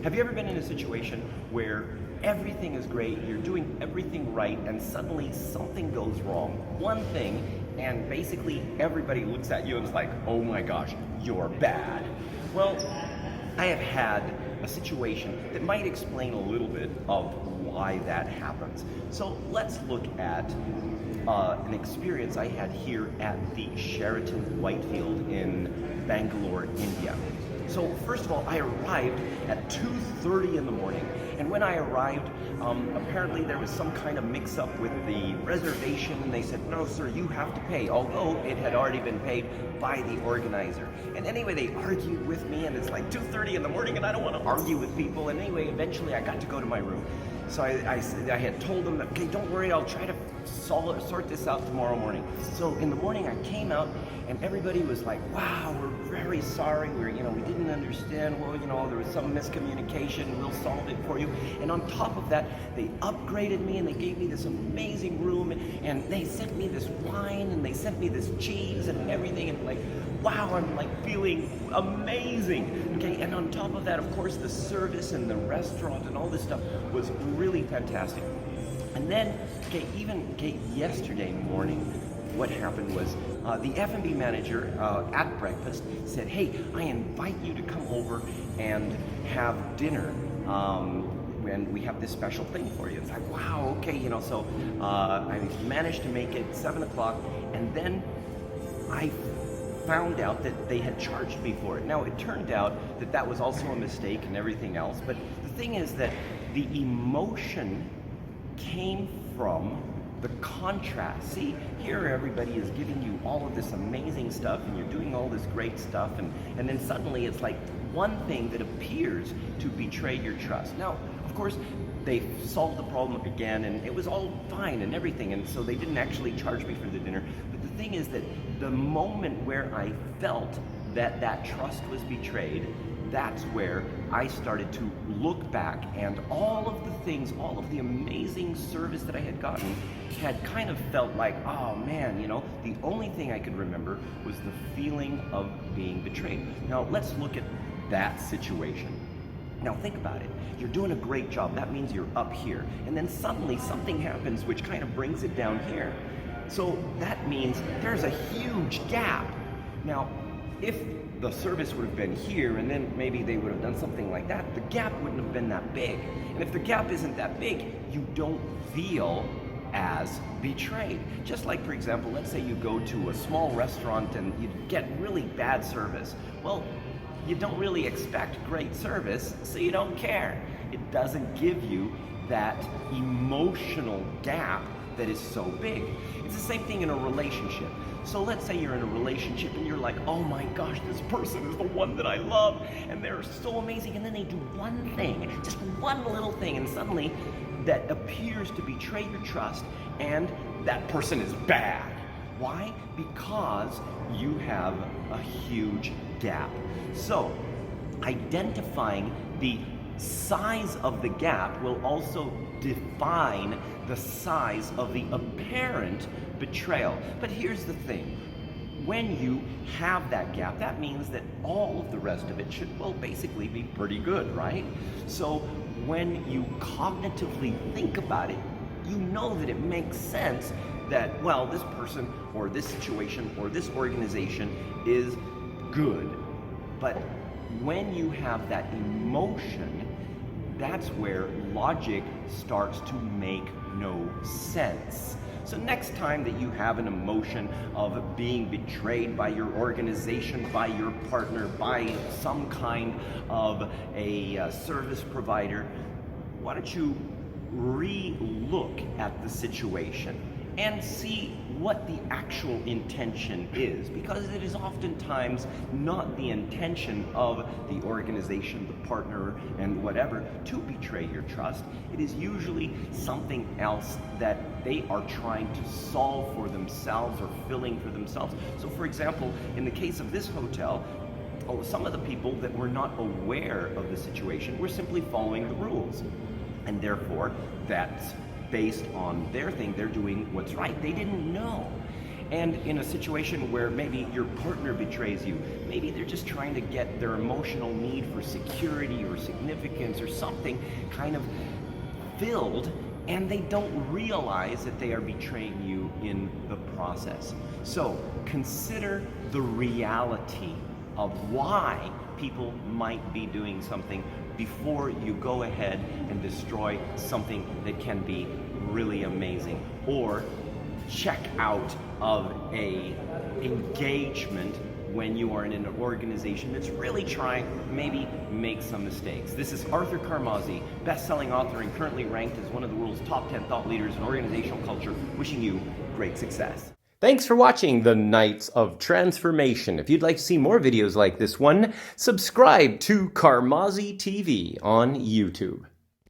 Have you ever been in a situation where everything is great, you're doing everything right, and suddenly something goes wrong? One thing, and basically everybody looks at you and is like, oh my gosh, you're bad. Well, I have had a situation that might explain a little bit of why that happens. So let's look at an experience I had here at the Sheraton Whitefield in Bangalore, India. So first of all, I arrived at 2:30 in the morning, and when I arrived, apparently there was some kind of mix-up with the reservation, and they said, no sir, you have to pay, although it had already been paid by the organizer. And anyway, they argued with me, and it's like 2:30 in the morning, and I don't want to argue with people, and anyway, eventually I got to go to my room. So I had told them, okay, don't worry, I'll try to sort this out tomorrow morning. So in the morning I came out, and everybody was like, wow, we're very sorry, we didn't understand, well, there was some miscommunication, we'll solve it for you. And on top of that, they upgraded me and they gave me this amazing room, and they sent me this wine and they sent me this cheese and everything, and like, wow, I'm like feeling amazing. Okay, and on top of that, of course, the service and the restaurant and all this stuff was really fantastic. And then, yesterday morning, what happened was the F&B manager at breakfast said, hey, I invite you to come over and have dinner. And we have this special thing for you. It's like, wow, okay, so I managed to make it 7 o'clock, and then I found out that they had charged me for it. Now, it turned out that that was also a mistake and everything else, but the thing is that the emotion came from the contrast. See, here everybody is giving you all of this amazing stuff, and you're doing all this great stuff, and then suddenly it's like one thing that appears to betray your trust. Now, of course, they solved the problem again, and it was all fine and everything, and so they didn't actually charge me for the dinner. But the thing is that the moment where I felt that that trust was betrayed, that's where I started to look back, and all of the things, all of the amazing service that I had gotten had kind of felt like, oh man, the only thing I could remember was the feeling of being betrayed. Now let's look at that situation. Now think about it. You're doing a great job. That means you're up here. And then suddenly something happens which kind of brings it down here. So that means there's a huge gap. Now, if the service would have been here and then maybe they would have done something like that, the gap wouldn't have been that big. And if the gap isn't that big, you don't feel as betrayed. Just like, for example, let's say you go to a small restaurant and you get really bad service. Well, you don't really expect great service, so you don't care. It doesn't give you that emotional gap that is so big. It's the same thing in a relationship. So let's say you're in a relationship and you're like, oh my gosh, this person is the one that I love, and they're so amazing, and then they do one thing, just one little thing, and suddenly that appears to betray your trust, and that person is bad. Why? Because you have a huge gap. So, identifying the size of the gap will also define the size of the apparent betrayal. But here's the thing. When you have that gap, that means that all of the rest of it should, well, basically be pretty good, right? So when you cognitively think about it, you know that it makes sense that, well, this person or this situation or this organization is good. But when you have that emotion, that's where logic starts to make no sense. So next time that you have an emotion of being betrayed by your organization, by your partner, by some kind of a service provider, why don't you re-look at the situation and see what the actual intention is, because it is oftentimes not the intention of the organization, the partner, and whatever to betray your trust. It is usually something else that they are trying to solve for themselves or filling for themselves. So for example, in the case of this hotel, some of the people that were not aware of the situation were simply following the rules, and therefore that's based on their thing. They're doing what's right. They didn't know. And in a situation where maybe your partner betrays you, maybe they're just trying to get their emotional need for security or significance or something kind of filled, and they don't realize that they are betraying you in the process. So consider the reality of why people might be doing something before you go ahead and destroy something that can be really amazing, or check out of a engagement when you are in an organization that's really trying, maybe make some mistakes. This is Arthur Carmazzi, best-selling author and currently ranked as one of the world's top 10 thought leaders in organizational culture, wishing you great success. Thanks for watching the Knights of Transformation. If you'd like to see more videos like this one, subscribe to Carmazzi TV on YouTube.